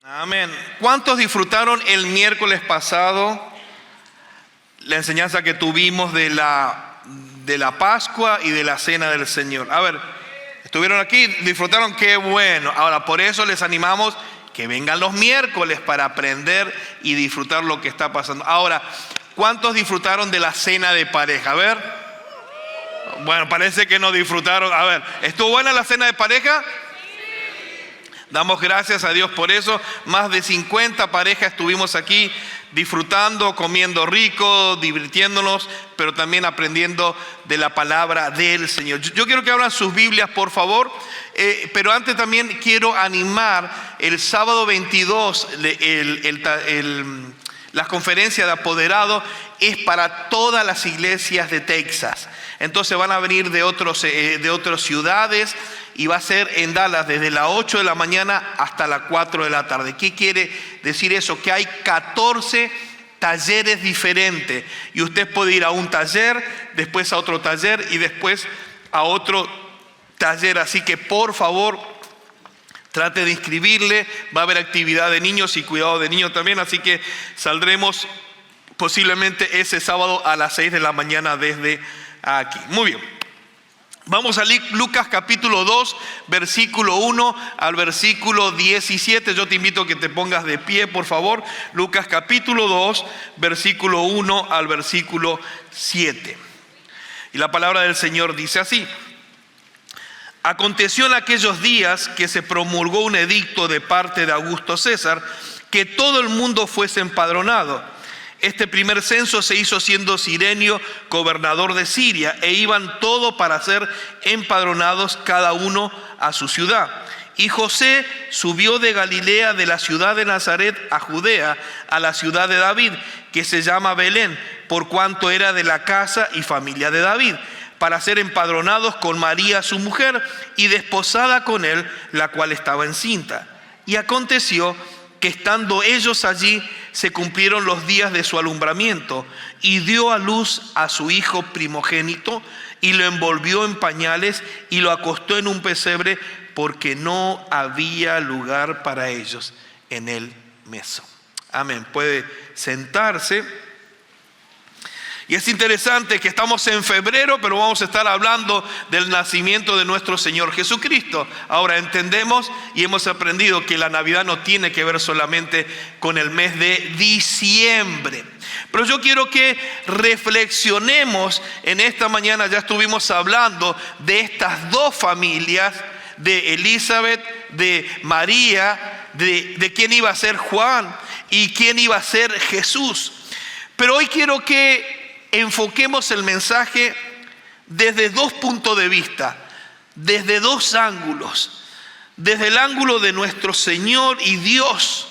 Amén. ¿Cuántos disfrutaron el miércoles pasado la enseñanza que tuvimos de la Pascua y de la Cena del Señor? A ver, ¿estuvieron aquí? ¿Disfrutaron? Qué bueno. Ahora, por eso les animamos que vengan los miércoles para aprender y disfrutar lo que está pasando. Ahora, ¿cuántos disfrutaron de la cena de pareja? A ver. Bueno, parece que no disfrutaron. A ver, ¿estuvo buena la cena de pareja? Damos gracias a Dios por eso. Más de 50 parejas estuvimos aquí disfrutando, comiendo rico, divirtiéndonos, pero también aprendiendo de la palabra del Señor. Yo quiero que abran sus Biblias, por favor, pero antes también quiero animar el sábado 22, la conferencia de apoderados es para todas las iglesias de Texas. Entonces van a venir de otras ciudades y va a ser en Dallas desde las 8 de la mañana hasta las 4 de la tarde. ¿Qué quiere decir eso? Que hay 14 talleres diferentes y usted puede ir a un taller, después a otro taller y después a otro taller. Así que por favor, trate de inscribirle. Va a haber actividad de niños y cuidado de niños también, así que saldremos posiblemente ese sábado a las 6 de la mañana desde aquí. Muy bien. Vamos a Lucas capítulo 2, versículo 1 al versículo 17. Yo te invito a que te pongas de pie, por favor. Lucas capítulo 2, versículo 1 al versículo 7. Y la palabra del Señor dice así: Aconteció en aquellos días que se promulgó un edicto de parte de Augusto César, que todo el mundo fuese empadronado. Este primer censo se hizo siendo Cirenio gobernador de Siria, e iban todos para ser empadronados, cada uno a su ciudad. Y José subió de Galilea, de la ciudad de Nazaret a Judea, a la ciudad de David, que se llama Belén, por cuanto era de la casa y familia de David, para ser empadronados con María su mujer, y desposada con él, la cual estaba encinta. Y aconteció que estando ellos allí, se cumplieron los días de su alumbramiento, y dio a luz a su hijo primogénito, y lo envolvió en pañales, y lo acostó en un pesebre, porque no había lugar para ellos en el mesón. Amén. Puede sentarse. Y es interesante que estamos en febrero, pero vamos a estar hablando del nacimiento de nuestro Señor Jesucristo. Ahora entendemos y hemos aprendido que la Navidad no tiene que ver solamente con el mes de diciembre. Pero yo quiero que reflexionemos en esta mañana. Ya estuvimos hablando de estas dos familias, de Elizabeth, de María, de quién iba a ser Juan y quién iba a ser Jesús. Pero hoy quiero que enfoquemos el mensaje desde dos puntos de vista, desde dos ángulos. Desde el ángulo de nuestro Señor y Dios,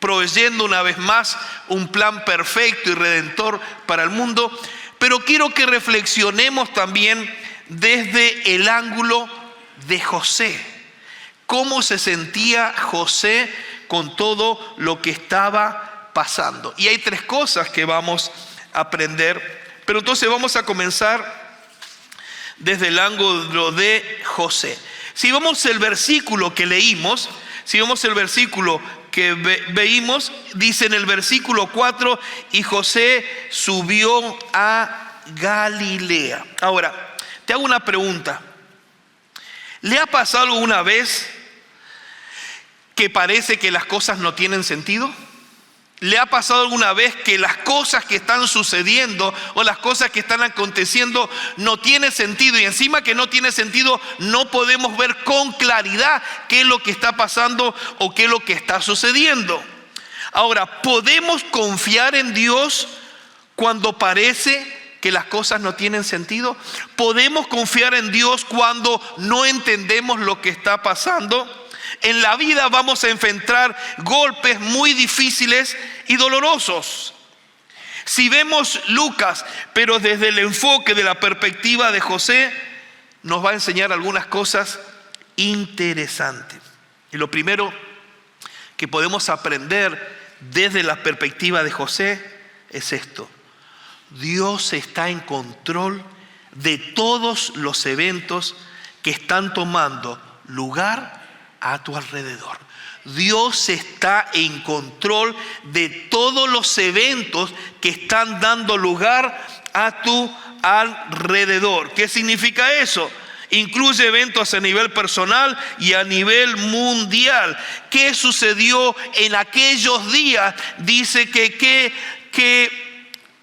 proveyendo una vez más un plan perfecto y redentor para el mundo. Pero quiero que reflexionemos también desde el ángulo de José. ¿Cómo se sentía José con todo lo que estaba pasando? Y hay tres cosas que vamos a aprender. Pero entonces vamos a comenzar desde el ángulo de José. Si vemos el versículo que leímos, si vemos el versículo que veímos, dice en el versículo 4, y José subió a Galilea. Ahora, te hago una pregunta. ¿Le ha pasado alguna vez que parece que las cosas no tienen sentido? ¿Le ha pasado alguna vez que las cosas que están sucediendo o las cosas que están aconteciendo no tienen sentido? Y encima que no tiene sentido, no podemos ver con claridad qué es lo que está pasando o qué es lo que está sucediendo. Ahora, ¿podemos confiar en Dios cuando parece que las cosas no tienen sentido? ¿Podemos confiar en Dios cuando no entendemos lo que está pasando? En la vida vamos a enfrentar golpes muy difíciles y dolorosos. Si vemos Lucas, pero desde el enfoque de la perspectiva de José, nos va a enseñar algunas cosas interesantes. Y lo primero que podemos aprender desde la perspectiva de José es esto: Dios está en control de todos los eventos que están tomando lugar a tu alrededor. Dios está en control de todos los eventos que están dando lugar a tu alrededor. ¿Qué significa eso? Incluye eventos a nivel personal y a nivel mundial. ¿Qué sucedió en aquellos días? Dice que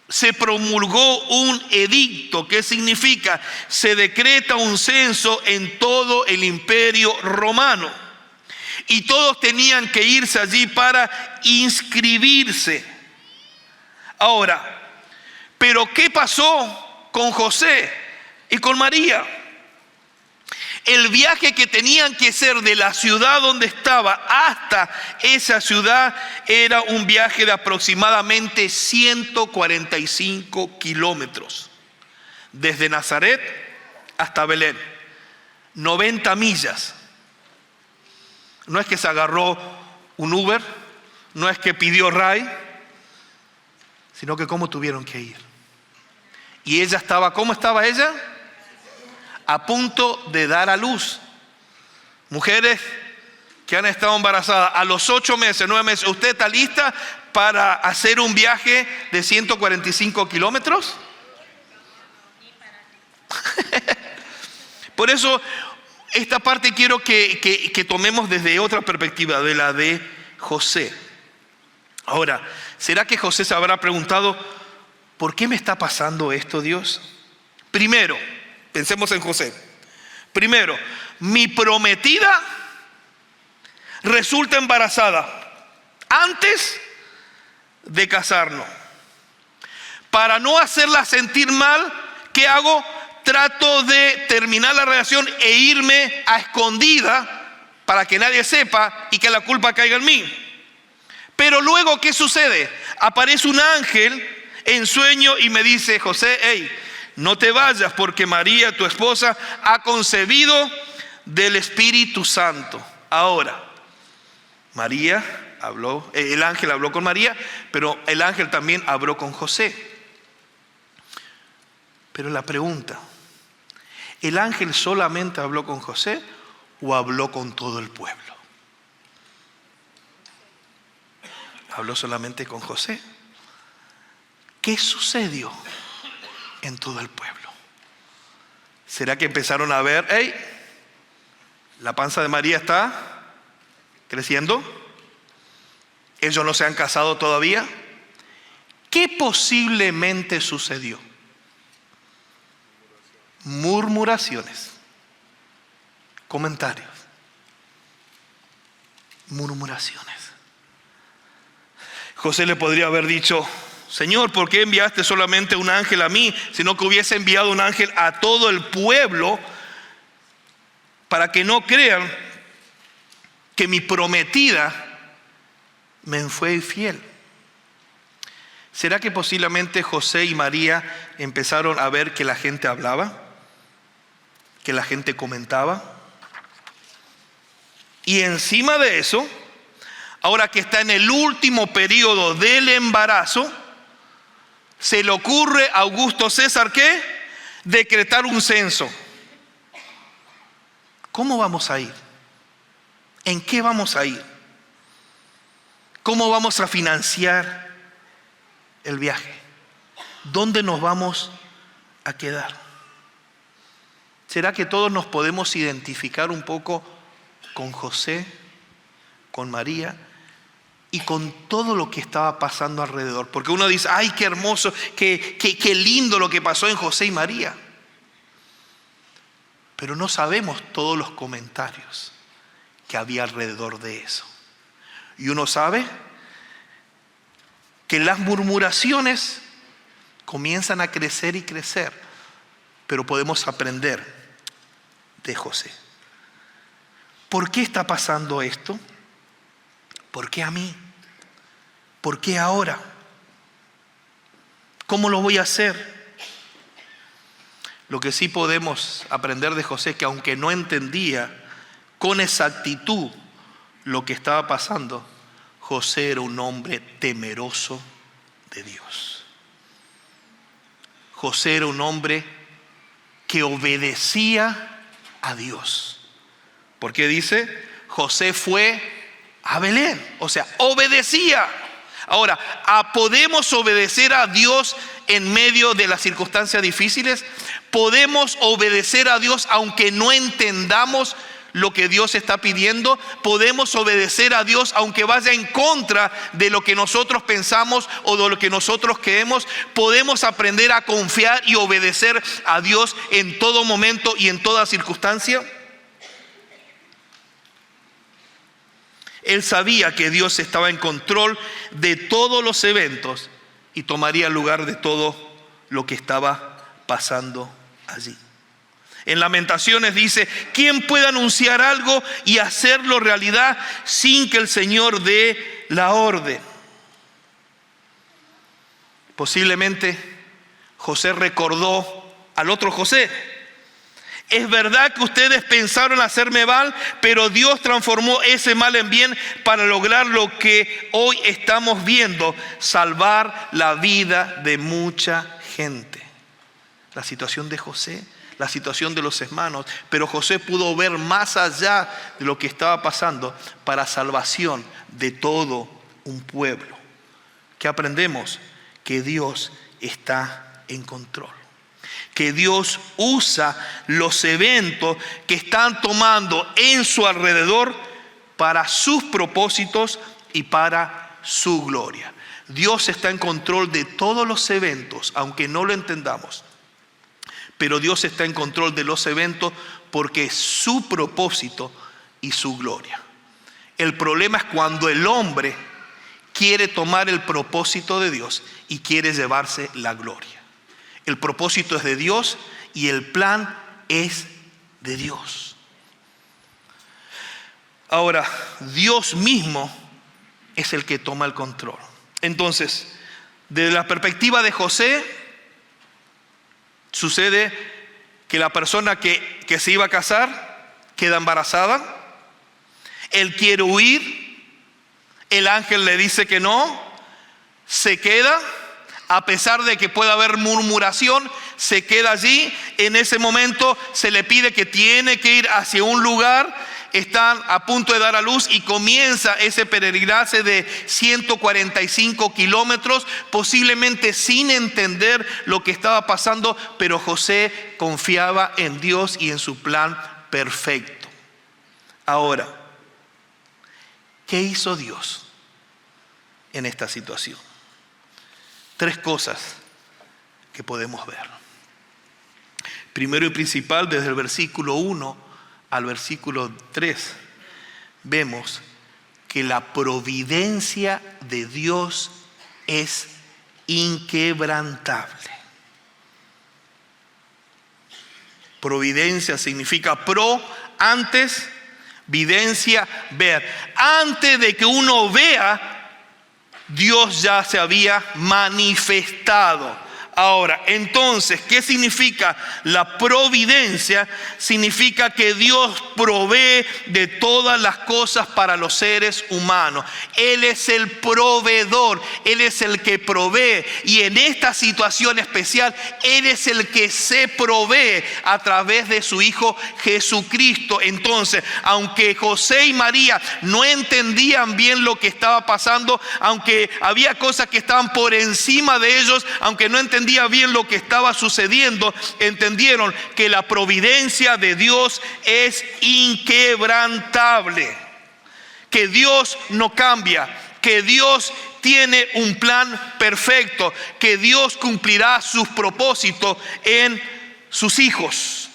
se promulgó un edicto. ¿Qué significa? Se decreta un censo en todo el imperio romano. Y todos tenían que irse allí para inscribirse. Ahora, ¿pero qué pasó con José y con María? El viaje que tenían que hacer de la ciudad donde estaba hasta esa ciudad era un viaje de aproximadamente 145 kilómetros. Desde Nazaret hasta Belén. 90 millas. No es que se agarró un Uber, no es que pidió ride, sino que cómo tuvieron que ir. Y ella estaba, ¿cómo estaba ella? A punto de dar a luz. Mujeres que han estado embarazadas a los 8 meses, 9 meses, ¿usted está lista para hacer un viaje de 145 kilómetros? Por eso esta parte quiero que tomemos desde otra perspectiva, de la de José. Ahora, ¿será que José se habrá preguntado, ¿por qué me está pasando esto, Dios? Primero, pensemos en José. Primero, mi prometida resulta embarazada antes de casarnos. Para no hacerla sentir mal, ¿qué hago? Trato de terminar la relación e irme a escondida para que nadie sepa y que la culpa caiga en mí. Pero luego, ¿qué sucede? Aparece un ángel en sueño y me dice, José, hey, no te vayas porque María, tu esposa, ha concebido del Espíritu Santo. Ahora, María habló, el ángel habló con María, pero el ángel también habló con José. Pero la pregunta, ¿el ángel solamente habló con José o habló con todo el pueblo? Habló solamente con José. ¿Qué sucedió en todo el pueblo? ¿Será que empezaron a ver, hey, la panza de María está creciendo? Ellos no se han casado todavía. ¿Qué posiblemente sucedió? Murmuraciones, comentarios, murmuraciones. José le podría haber dicho, Señor, ¿por qué enviaste solamente un ángel a mí, sino que hubiese enviado un ángel a todo el pueblo para que no crean que mi prometida me fue infiel? ¿Será que posiblemente José y María empezaron a ver que la gente hablaba? Que la gente comentaba. Y encima de eso, ahora que está en el último periodo del embarazo, se le ocurre a Augusto César, ¿qué? Decretar un censo. ¿Cómo vamos a ir? ¿En qué vamos a ir? ¿Cómo vamos a financiar el viaje? ¿Dónde nos vamos a quedar? ¿Será que todos nos podemos identificar un poco con José, con María y con todo lo que estaba pasando alrededor? Porque uno dice, ay, qué hermoso, qué lindo lo que pasó en José y María. Pero no sabemos todos los comentarios que había alrededor de eso. Y uno sabe que las murmuraciones comienzan a crecer y crecer, pero podemos aprender de José. ¿Por qué está pasando esto? ¿Por qué a mí? ¿Por qué ahora? ¿Cómo lo voy a hacer? Lo que sí podemos aprender de José es que aunque no entendía con exactitud lo que estaba pasando, José era un hombre temeroso de Dios. José era un hombre que obedecía a Dios. Porque dice, José fue a Belén. O sea, obedecía. Ahora, ¿podemos obedecer a Dios en medio de las circunstancias difíciles? ¿Podemos obedecer a Dios aunque no entendamos lo que Dios está pidiendo? ¿Podemos obedecer a Dios aunque vaya en contra de lo que nosotros pensamos o de lo que nosotros creemos? ¿Podemos aprender a confiar y obedecer a Dios en todo momento y en toda circunstancia? Él sabía que Dios estaba en control de todos los eventos y tomaría lugar de todo lo que estaba pasando allí. En Lamentaciones dice: ¿quién puede anunciar algo y hacerlo realidad sin que el Señor dé la orden? Posiblemente José recordó al otro José. Es verdad que ustedes pensaron hacerme mal, pero Dios transformó ese mal en bien para lograr lo que hoy estamos viendo: salvar la vida de mucha gente. La situación de José, la situación de los hermanos, pero José pudo ver más allá de lo que estaba pasando para salvación de todo un pueblo. ¿Qué aprendemos? Que Dios está en control. Que Dios usa los eventos que están tomando en su alrededor para sus propósitos y para su gloria. Dios está en control de todos los eventos, aunque no lo entendamos. Pero Dios está en control de los eventos porque es su propósito y su gloria. El problema es cuando el hombre quiere tomar el propósito de Dios y quiere llevarse la gloria. El propósito es de Dios y el plan es de Dios. Ahora, Dios mismo es el que toma el control. Entonces, desde la perspectiva de José, sucede que la persona que se iba a casar queda embarazada. Él quiere huir. El ángel le dice que no. Se queda. A pesar de que pueda haber murmuración, se queda allí. En ese momento se le pide que tiene que ir hacia un lugar. Están a punto de dar a luz y comienza ese peregrinaje de 145 kilómetros, posiblemente sin entender lo que estaba pasando, pero José confiaba en Dios y en su plan perfecto. Ahora, ¿qué hizo Dios en esta situación? 3 cosas que podemos ver. Primero y principal, desde el versículo 1 al versículo 3, vemos que la providencia de Dios es inquebrantable. Providencia significa pro, antes, videncia, ver. Antes de que uno vea, Dios ya se había manifestado. Ahora, entonces, ¿qué significa la providencia? Significa que Dios provee de todas las cosas para los seres humanos. Él es el proveedor, Él es el que provee. Y en esta situación especial, Él es el que se provee a través de su Hijo Jesucristo. Entonces, aunque José y María no entendían bien lo que estaba pasando, aunque había cosas que estaban por encima de ellos, aunque no entendían bien lo que estaba sucediendo, entendieron que la providencia de Dios es inquebrantable, que Dios no cambia, que Dios tiene un plan perfecto, que Dios cumplirá sus propósitos en sus hijos.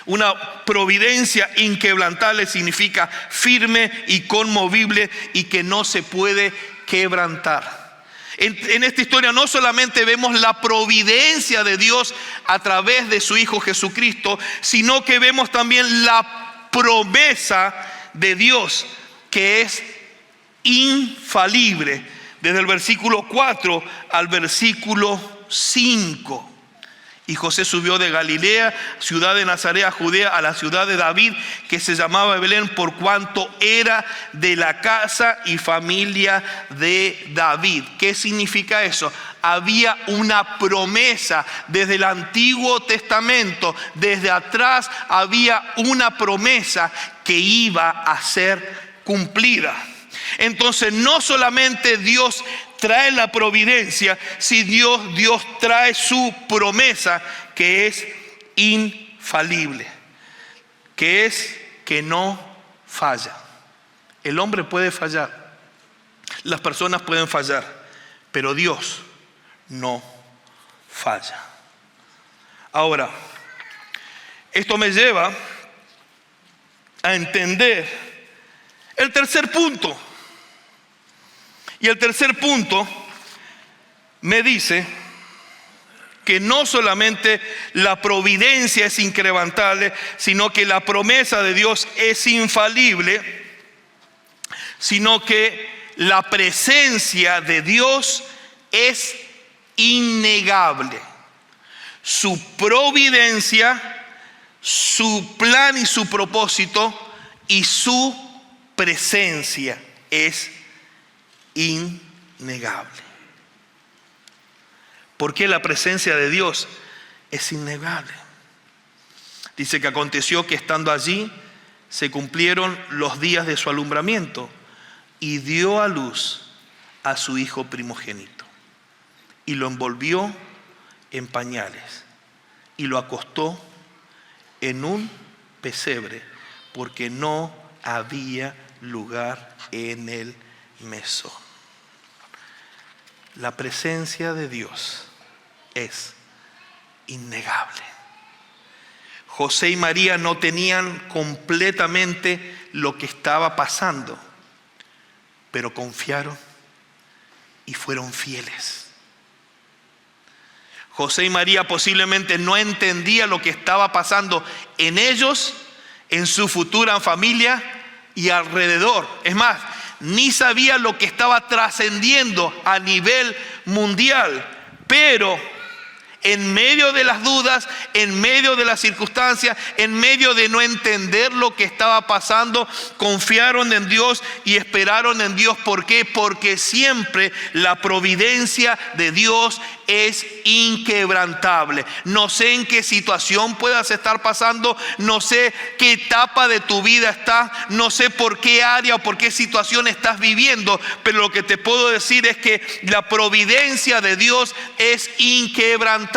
Una providencia inquebrantable significa firme y conmovible y que no se puede quebrantar. En esta historia no solamente vemos la providencia de Dios a través de su Hijo Jesucristo, sino que vemos también la promesa de Dios, que es infalible, desde el versículo 4 al versículo 5. Y José subió de Galilea, ciudad de Nazaret, a Judea, a la ciudad de David, que se llamaba Belén, por cuanto era de la casa y familia de David. ¿Qué significa eso? Había una promesa desde el Antiguo Testamento, desde atrás había una promesa que iba a ser cumplida. Entonces no solamente Dios trae la providencia, sino Dios trae su promesa, que es infalible, que es que no falla. El hombre puede fallar, las personas pueden fallar, pero Dios no falla. Ahora, esto me lleva a entender el tercer punto. Y el tercer punto me dice que no solamente la providencia es inquebrantable, sino que la promesa de Dios es infalible, sino que la presencia de Dios es innegable. Su providencia, su plan y su propósito y su presencia es innegable. ¿Por qué la presencia de Dios es innegable? Dice que aconteció que estando allí se cumplieron los días de su alumbramiento y dio a luz a su hijo primogénito y lo envolvió en pañales y lo acostó en un pesebre porque no había lugar en el mesón. La presencia de Dios es innegable. José y María no tenían completamente lo que estaba pasando, pero confiaron y fueron fieles. José y María posiblemente no entendían lo que estaba pasando en ellos, en su futura familia y alrededor. Es más, ni sabía lo que estaba trascendiendo a nivel mundial, pero en medio de las dudas, en medio de las circunstancias, en medio de no entender lo que estaba pasando, confiaron en Dios y esperaron en Dios. ¿Por qué? Porque siempre la providencia de Dios es inquebrantable. No sé en qué situación puedas estar pasando, no sé qué etapa de tu vida estás, no sé por qué área o por qué situación estás viviendo, pero lo que te puedo decir es que la providencia de Dios es inquebrantable.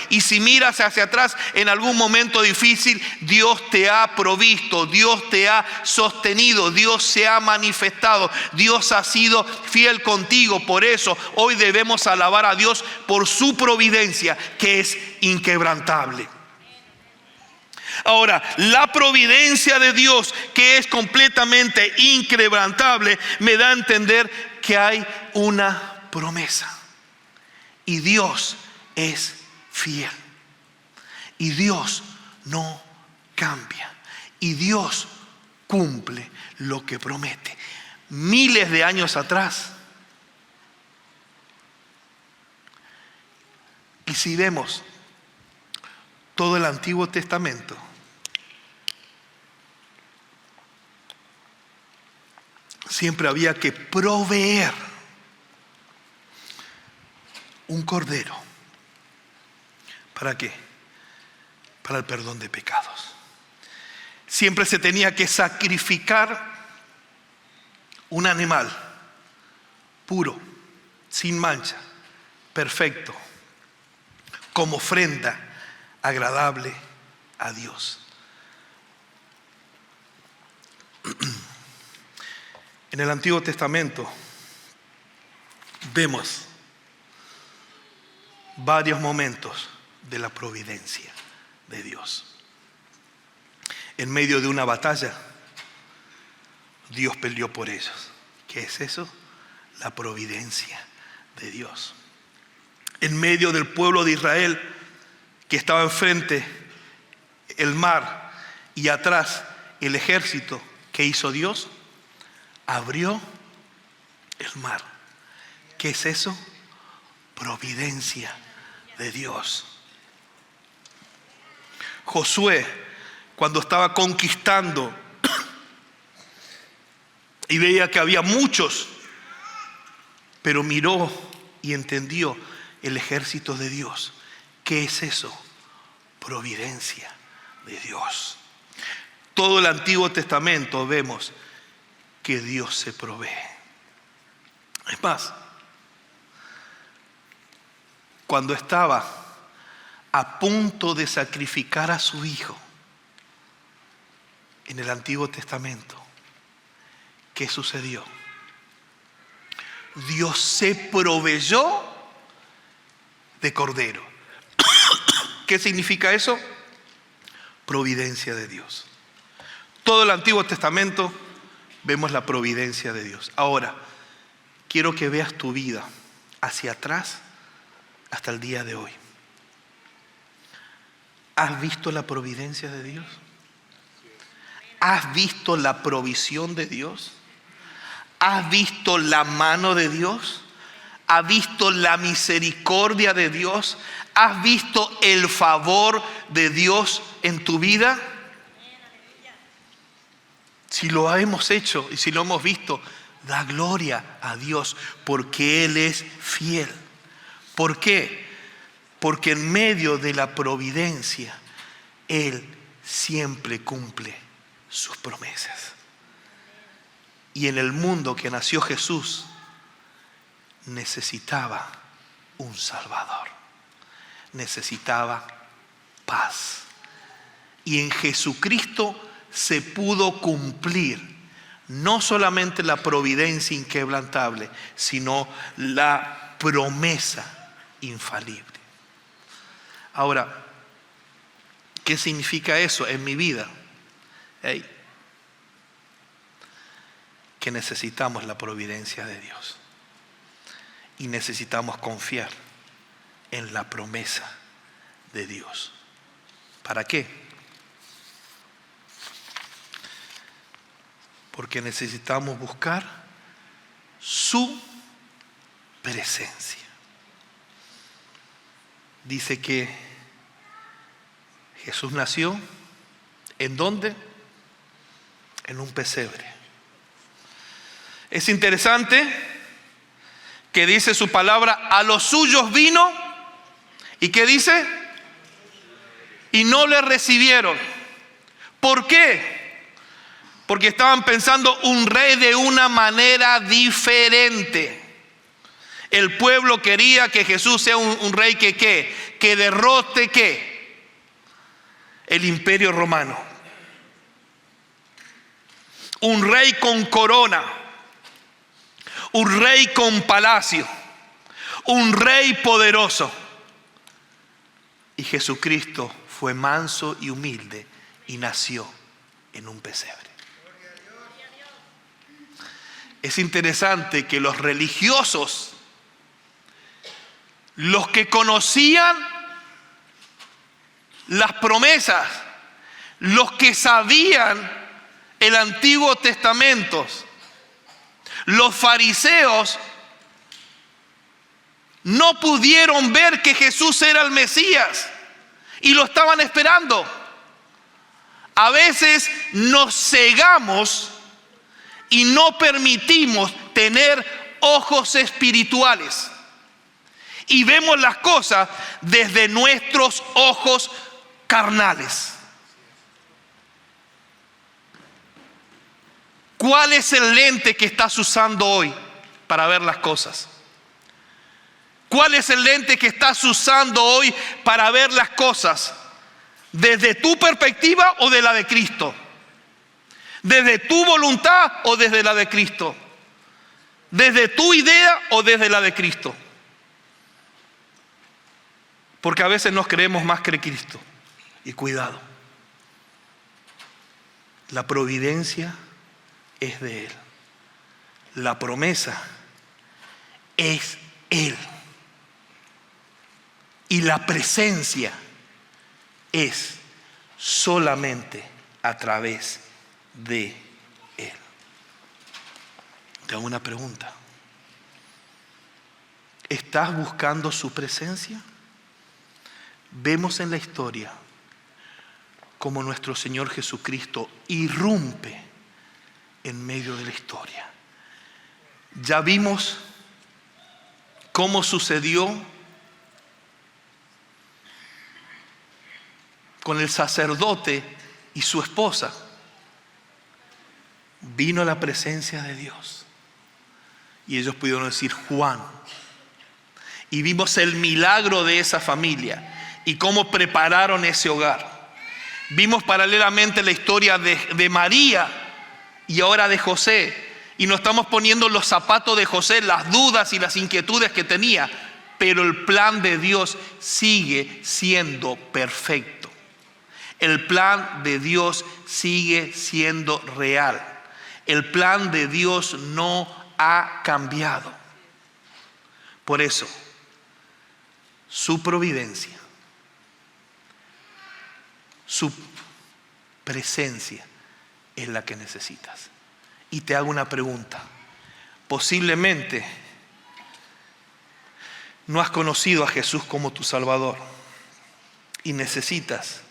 Y si miras hacia atrás en algún momento difícil, Dios te ha provisto, Dios te ha sostenido, Dios se ha manifestado, Dios ha sido fiel contigo. Por eso hoy debemos alabar a Dios por su providencia, que es inquebrantable. Ahora, la providencia de Dios, que es completamente inquebrantable, me da a entender que hay una promesa. Y Dios es fiel. Y Dios no cambia. Y Dios cumple lo que promete. Miles de años atrás. Y si vemos todo el Antiguo Testamento, siempre había que proveer un cordero. ¿Para qué? Para el perdón de pecados. Siempre se tenía que sacrificar un animal puro, sin mancha, perfecto, como ofrenda agradable a Dios. En el Antiguo Testamento vemos varios momentos de la providencia de Dios. En medio de una batalla, Dios peleó por ellos. ¿Qué es eso? La providencia de Dios. En medio del pueblo de Israel, que estaba enfrente el mar y atrás el ejército, ¿qué hizo Dios? Abrió el mar. ¿Qué es eso? Providencia de Dios. Josué, cuando estaba conquistando y veía que había muchos, pero miró y entendió el ejército de Dios. ¿Qué es eso? Providencia de Dios. Todo el Antiguo Testamento vemos que Dios se provee. Es más, cuando estaba a punto de sacrificar a su hijo en el Antiguo Testamento, ¿qué sucedió? Dios se proveyó de cordero. ¿Qué significa eso? Providencia de Dios. Todo el Antiguo Testamento vemos la providencia de Dios. Ahora, quiero que veas tu vida hacia atrás hasta el día de hoy. ¿Has visto la providencia de Dios? ¿Has visto la provisión de Dios? ¿Has visto la mano de Dios? ¿Has visto la misericordia de Dios? ¿Has visto el favor de Dios en tu vida? Si lo hemos hecho y si lo hemos visto, da gloria a Dios porque Él es fiel. ¿Por qué? Porque en medio de la providencia, Él siempre cumple sus promesas. Y en el mundo que nació Jesús, necesitaba un Salvador. Necesitaba paz. Y en Jesucristo se pudo cumplir no solamente la providencia inquebrantable, sino la promesa infalible. Ahora, ¿qué significa eso en mi vida? Que necesitamos la providencia de Dios y necesitamos confiar en la promesa de Dios. ¿Para qué? Porque necesitamos buscar su presencia. Dice que Jesús nació, ¿en dónde? En un pesebre. Es interesante que dice su palabra, a los suyos vino, ¿y qué dice? Y no le recibieron. ¿Por qué? Porque estaban pensando un rey de una manera diferente. El pueblo quería que Jesús sea un rey que derrote ¿qué? El imperio romano. Un rey con corona. Un rey con palacio. Un rey poderoso. Y Jesucristo fue manso y humilde y nació en un pesebre. Es interesante que los religiosos, los que conocían las promesas, los que sabían el Antiguo Testamento, los fariseos, no pudieron ver que Jesús era el Mesías y lo estaban esperando. A veces nos cegamos y no permitimos tener ojos espirituales y vemos las cosas desde nuestros ojos carnales. ¿Cuál es el lente que estás usando hoy para ver las cosas? ¿Cuál es el lente que estás usando hoy para ver las cosas? ¿Desde tu perspectiva o de la de Cristo? ¿Desde tu voluntad o desde la de Cristo? ¿Desde tu idea o desde la de Cristo? Porque a veces nos creemos más que Cristo. Y cuidado, la providencia es de Él. La promesa es Él. Y la presencia es solamente a través de Él. Te hago una pregunta. ¿Estás buscando su presencia? Vemos en la historia cómo nuestro Señor Jesucristo irrumpe en medio de la historia. Ya vimos cómo sucedió con el sacerdote y su esposa. vino a la presencia de Dios. Y ellos pudieron decir Juan. Y vimos el milagro de esa familia y cómo prepararon ese hogar. Vimos paralelamente la historia de María y ahora de José. Y nos estamos poniendo en los zapatos de José, las dudas y las inquietudes que tenía. Pero el plan de Dios sigue siendo perfecto. El plan de Dios sigue siendo real. El plan de Dios no ha cambiado. Por eso, su providencia, su presencia es la que necesitas. Y te hago una pregunta. Posiblemente no has conocido a Jesús como tu Salvador y necesitas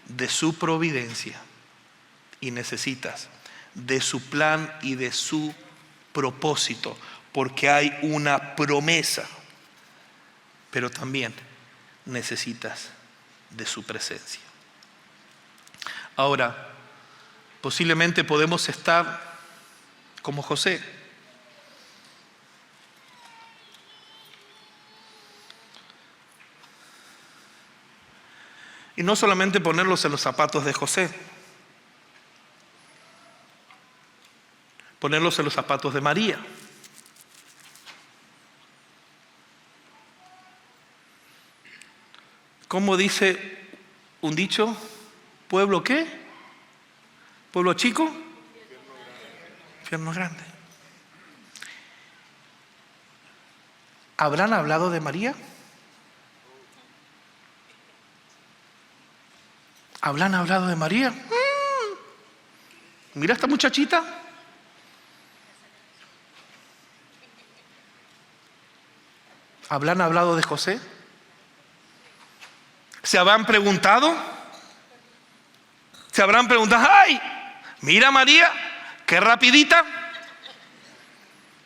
de su providencia y necesitas de su plan y de su propósito, porque hay una promesa, pero también necesitas de su presencia. Ahora, posiblemente podemos estar como José. Y no solamente ponerlos en los zapatos de José, ponerlos en los zapatos de María. ¿Cómo dice un dicho? ¿Pueblo qué? ¿Pueblo chico? Infierno grande. ¿Habrán hablado de María? ¿Habrán hablado de María? Mira esta muchachita. ¿Habrán hablado de José? ¿Se habrán preguntado? ¿Se habrán preguntado? ¡Ay! Mira María, qué rapidita.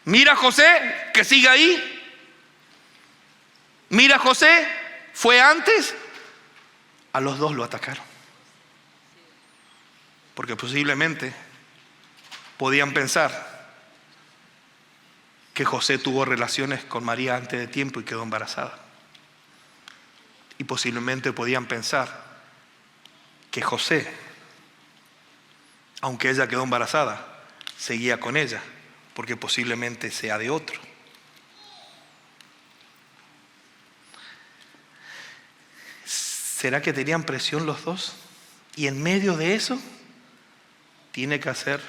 Mira José, que sigue ahí. Mira José, fue antes. A los dos lo atacaron. Porque posiblemente podían pensar que José tuvo relaciones con María antes de tiempo y quedó embarazada. Y posiblemente podían pensar que José, aunque ella quedó embarazada, seguía con ella, porque posiblemente sea de otro. ¿Será que tenían presión los dos? Y en medio de eso, tiene que hacer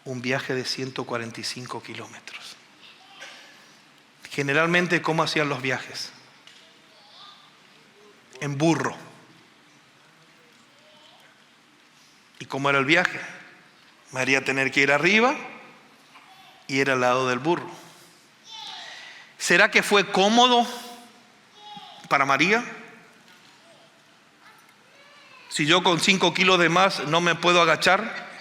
un viaje de 145 kilómetros. Generalmente, ¿cómo hacían los viajes? En burro. ¿Y cómo era el viaje? María tener que ir arriba y era al lado del burro. ¿Será que fue cómodo para María? Si yo con 5 kilos de más no me puedo agachar.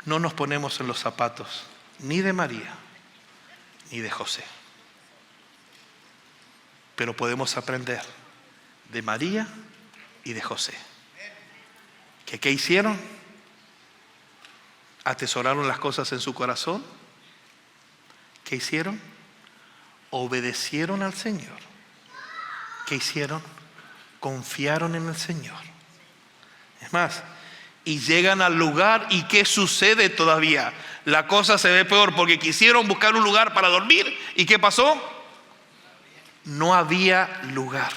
No nos ponemos en los zapatos ni de María ni de José. Pero podemos aprender de María y de José. ¿Qué hicieron? ¿Atesoraron las cosas en su corazón? ¿Qué hicieron? Obedecieron al Señor. ¿Qué hicieron? Confiaron en el Señor. Es más, y llegan al lugar y ¿qué sucede todavía? La cosa se ve peor porque quisieron buscar un lugar para dormir y ¿qué pasó? No había lugar.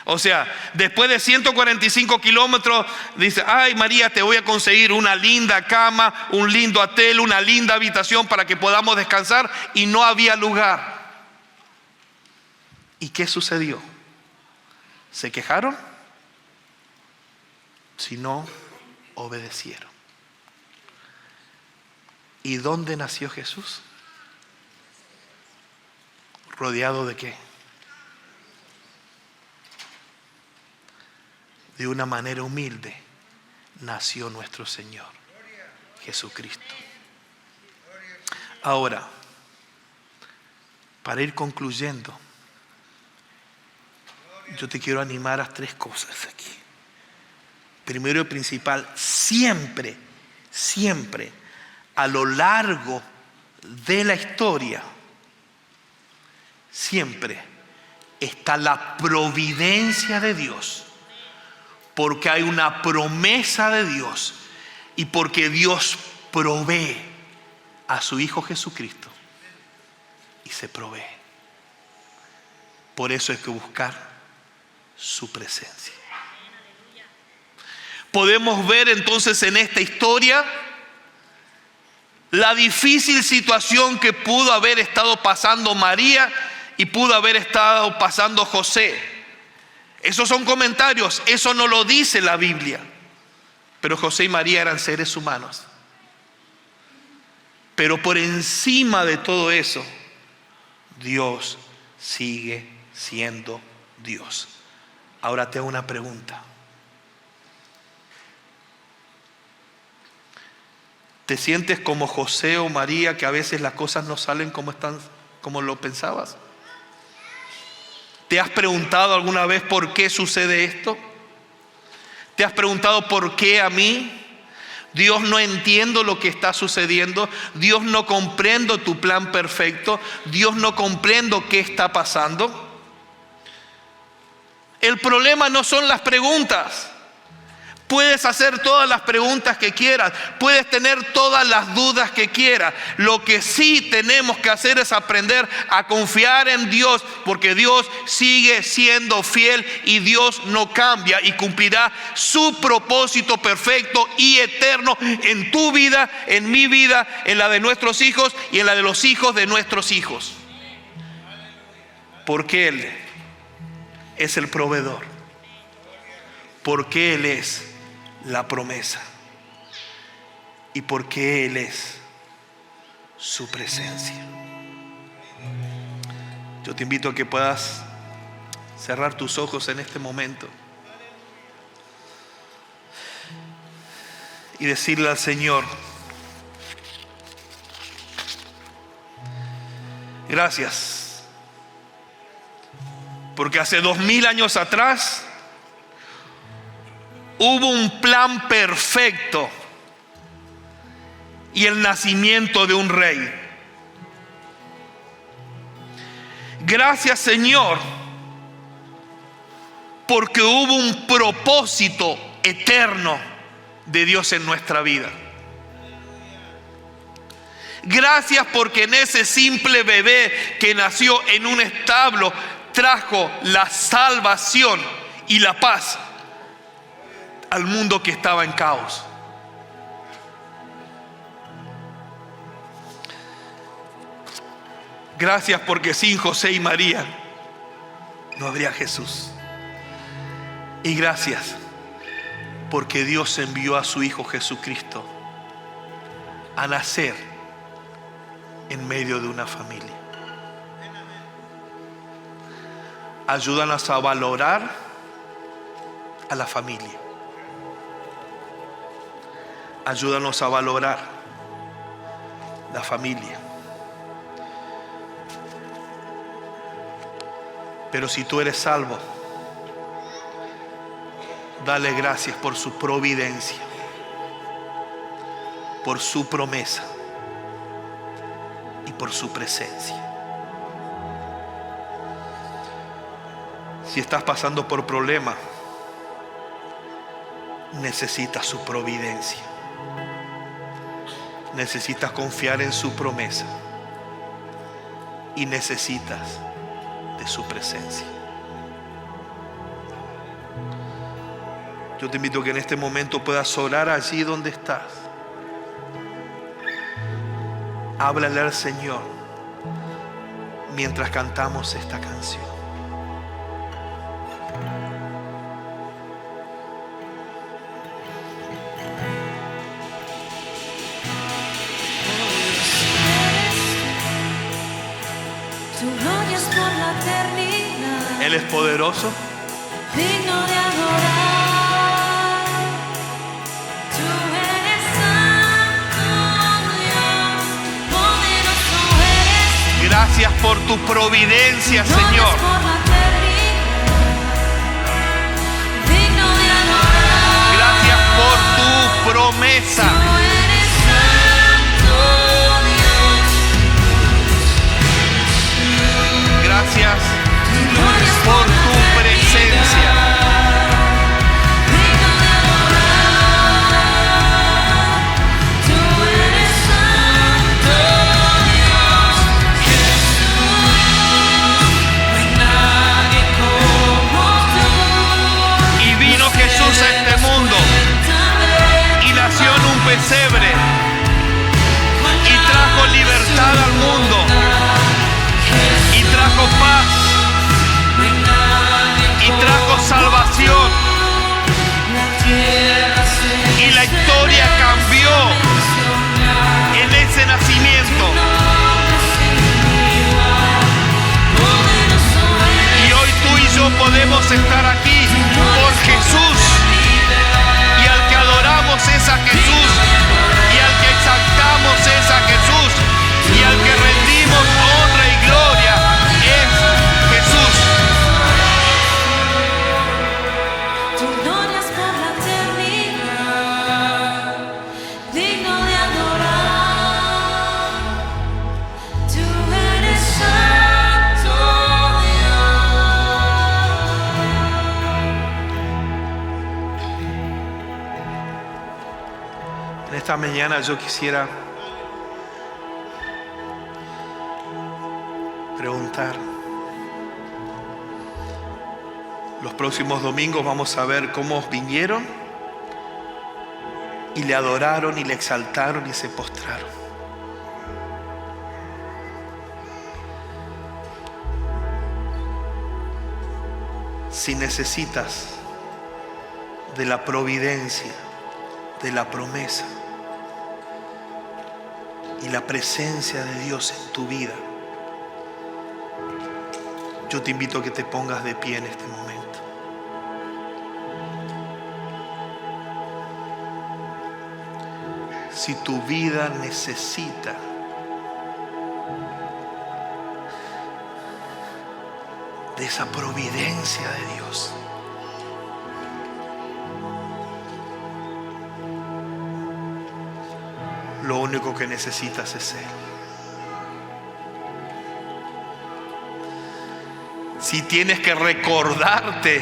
O sea, después de 145 kilómetros, dice, ay María, te voy a conseguir una linda cama, un lindo hotel, una linda habitación para que podamos descansar. Y no había lugar. ¿Y qué sucedió? ¿Se quejaron? Si no, obedecieron. ¿Y dónde nació Jesús? ¿Rodeado de qué? De una manera humilde nació nuestro Señor Jesucristo. Ahora, para ir concluyendo, yo te quiero animar a 3 cosas aquí. Primero y principal, siempre, a lo largo de la historia, siempre está la providencia de Dios, porque hay una promesa de Dios y porque Dios provee a su Hijo Jesucristo y se provee. Por eso hay que buscar su presencia. Podemos ver entonces en esta historia la difícil situación que pudo haber estado pasando María y pudo haber estado pasando José. Esos son comentarios, eso no lo dice la Biblia. Pero José y María eran seres humanos. Pero por encima de todo eso, Dios sigue siendo Dios. Ahora te hago una pregunta. ¿Te sientes como José o María, que a veces las cosas no salen como lo pensabas? ¿Te has preguntado alguna vez por qué sucede esto? ¿Te has preguntado por qué a mí? Dios, no entiendo lo que está sucediendo. Dios, no comprendo tu plan perfecto. Dios, no comprendo qué está pasando. El problema no son las preguntas. Puedes hacer todas las preguntas que quieras, puedes tener todas las dudas que quieras. Lo que sí tenemos que hacer es aprender a confiar en Dios, porque Dios sigue siendo fiel y Dios no cambia y cumplirá su propósito perfecto y eterno en tu vida, en mi vida, en la de nuestros hijos y en la de los hijos de nuestros hijos. Porque Él es el proveedor, porque Él es la promesa y porque Él es su presencia. Yo te invito a que puedas cerrar tus ojos en este momento y decirle al Señor: gracias, porque hace 2000 años atrás hubo un plan perfecto y el nacimiento de un rey. Gracias, Señor, porque hubo un propósito eterno de Dios en nuestra vida. Gracias porque en ese simple bebé que nació en un establo trajo la salvación y la paz al mundo que estaba en caos. Gracias porque sin José y María no habría Jesús. Y gracias porque Dios envió a su Hijo Jesucristo a nacer en medio de una familia. Ayúdanos a valorar a la familia. Ayúdanos a valorar la familia. Pero si tú eres salvo, dale gracias por su providencia, por su promesa y por su presencia. Si estás pasando por problemas, necesitas su providencia. Necesitas confiar en su promesa y necesitas de su presencia. Yo te invito a que en este momento puedas orar allí donde estás. Háblale al Señor mientras cantamos esta canción. Él es poderoso, digno de adorar. Tú eres santo, Dios, poderoso eres. Gracias por tu providencia, Señor. Por la eternidad. pesebre y trajo libertad al mundo y trajo paz y trajo salvación, y la historia cambió en ese nacimiento. Y hoy tú y yo podemos estar aquí por Jesús, y al que adoramos es a Jesús, y al que exaltamos es a Jesús, y al que rendimos honra y gloria es Jesús. Tu gloria es por la eternidad, digno de adorar. Tú eres santo En esta mañana yo quisiera preguntar. Los próximos domingos vamos a ver cómo vinieron y le adoraron y le exaltaron y se postraron. Si necesitas de la providencia, de la promesa y la presencia de Dios en tu vida, yo te invito a que te pongas de pie en este momento. Si tu vida necesita de esa providencia de Dios, lo único que necesitas es Él. Si tienes que recordarte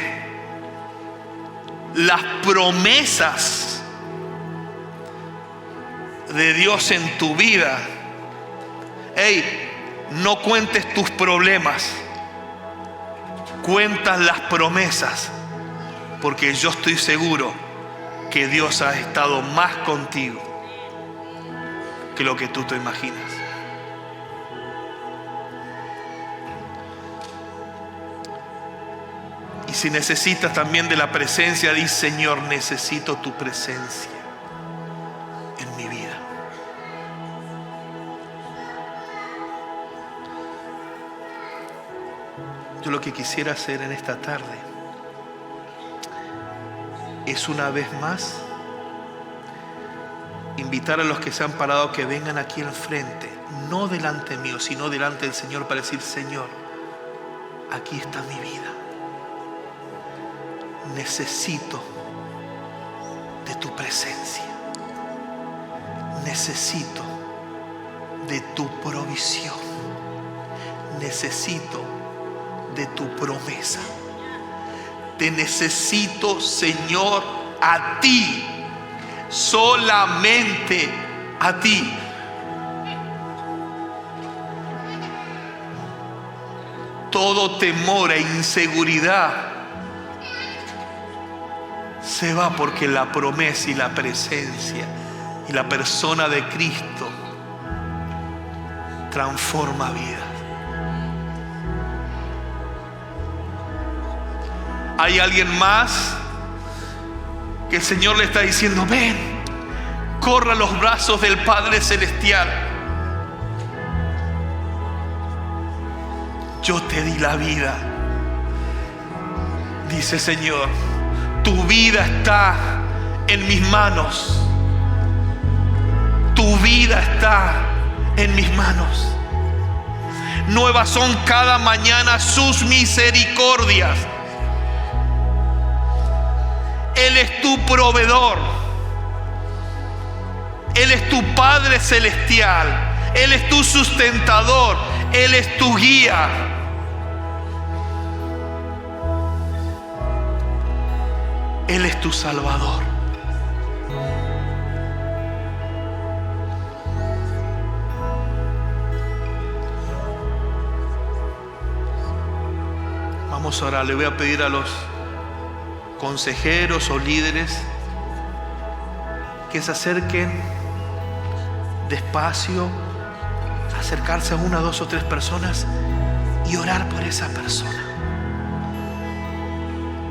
las promesas de Dios en tu vida, no cuentes tus problemas, cuentas las promesas, porque yo estoy seguro que Dios ha estado más contigo que lo que tú te imaginas. Y si necesitas también de la presencia, di: Señor, necesito tu presencia en mi vida. Yo lo que quisiera hacer en esta tarde es, una vez más, invitar a los que se han parado que vengan aquí al frente, no delante mío, sino delante del Señor, para decir: Señor, aquí está mi vida. Necesito de tu presencia. Necesito de tu provisión. Necesito de tu promesa. Te necesito, Señor, a ti. Solamente a ti. Todo temor e inseguridad se va, porque la promesa y la presencia y la persona de Cristo transforma vidas. Hay alguien más que el Señor le está diciendo: ven, corra a los brazos del Padre Celestial. Yo te di la vida, dice el Señor. Tu vida está en mis manos. Tu vida está en mis manos. Nuevas son cada mañana sus misericordias. Él es tu proveedor. Él es tu Padre Celestial. Él es tu sustentador. Él es tu guía. Él es tu Salvador. Vamos a orar. Le voy a pedir a los consejeros o líderes que se acerquen despacio, acercarse a una, dos o tres personas y orar por esa persona.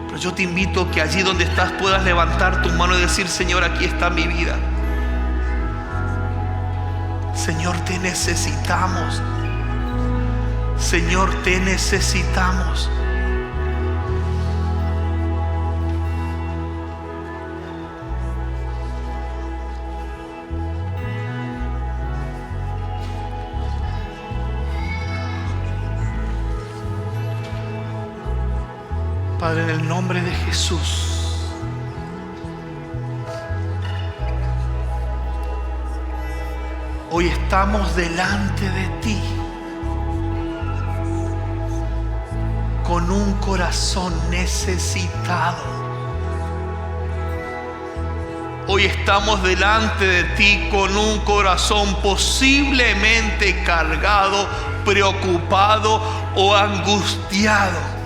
Pero yo te invito que allí donde estás puedas levantar tu mano y decir: Señor, aquí está mi vida. Señor, te necesitamos. Señor, te necesitamos. Padre, en el nombre de Jesús, hoy estamos delante de ti con un corazón necesitado. Hoy estamos delante de ti con un corazón posiblemente cargado, preocupado o angustiado.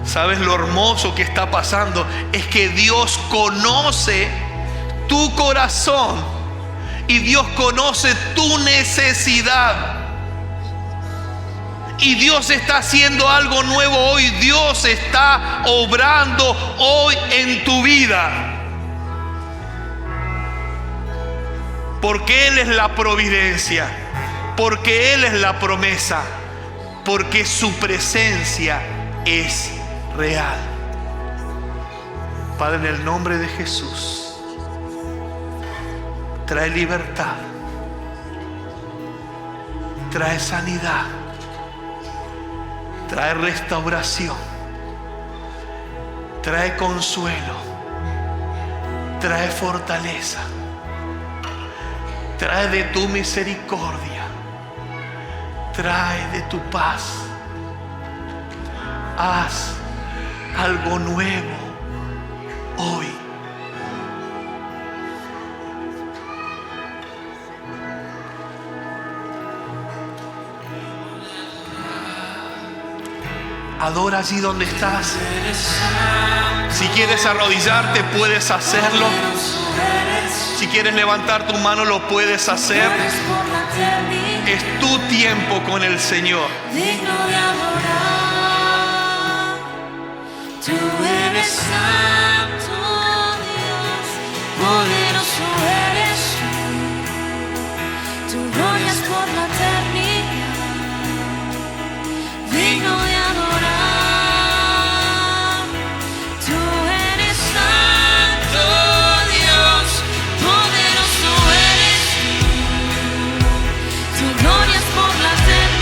¿Sabes lo hermoso que está pasando? Es que Dios conoce tu corazón y Dios conoce tu necesidad. Y Dios está haciendo algo nuevo hoy. Dios está obrando hoy en tu vida. Porque Él es la providencia. Porque Él es la promesa. Porque su presencia es real. Padre, en el nombre de Jesús, trae libertad, trae sanidad, trae restauración, trae consuelo, trae fortaleza, trae de tu misericordia, trae de tu paz. Haz algo nuevo hoy. Adora allí donde estás. Si quieres arrodillarte, puedes hacerlo. Si quieres levantar tu mano, lo puedes hacer. Es tu tiempo con el Señor. Digno de adorar. Tú eres santo, Dios, poderoso eres tú. Tu gloria es por la eternidad. Digno de adorar. Tú eres santo, Dios, poderoso eres tú. Tu gloria es por la eternidad.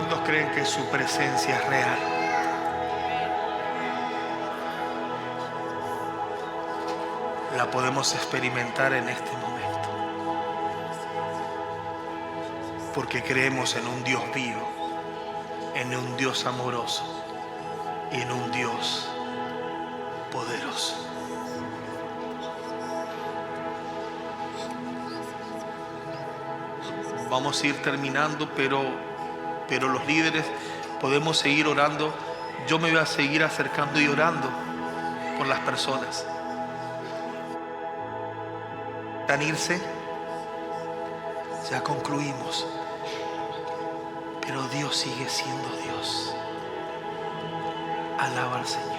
¿Cuántos creen que su presencia es real? La podemos experimentar en este momento, porque creemos en un Dios vivo, en un Dios amoroso y en un Dios poderoso. Vamos a ir terminando, pero los líderes podemos seguir orando. Yo me voy a seguir acercando y orando por las personas. ¿Van a irse? Ya concluimos. Pero Dios sigue siendo Dios. Alaba al Señor.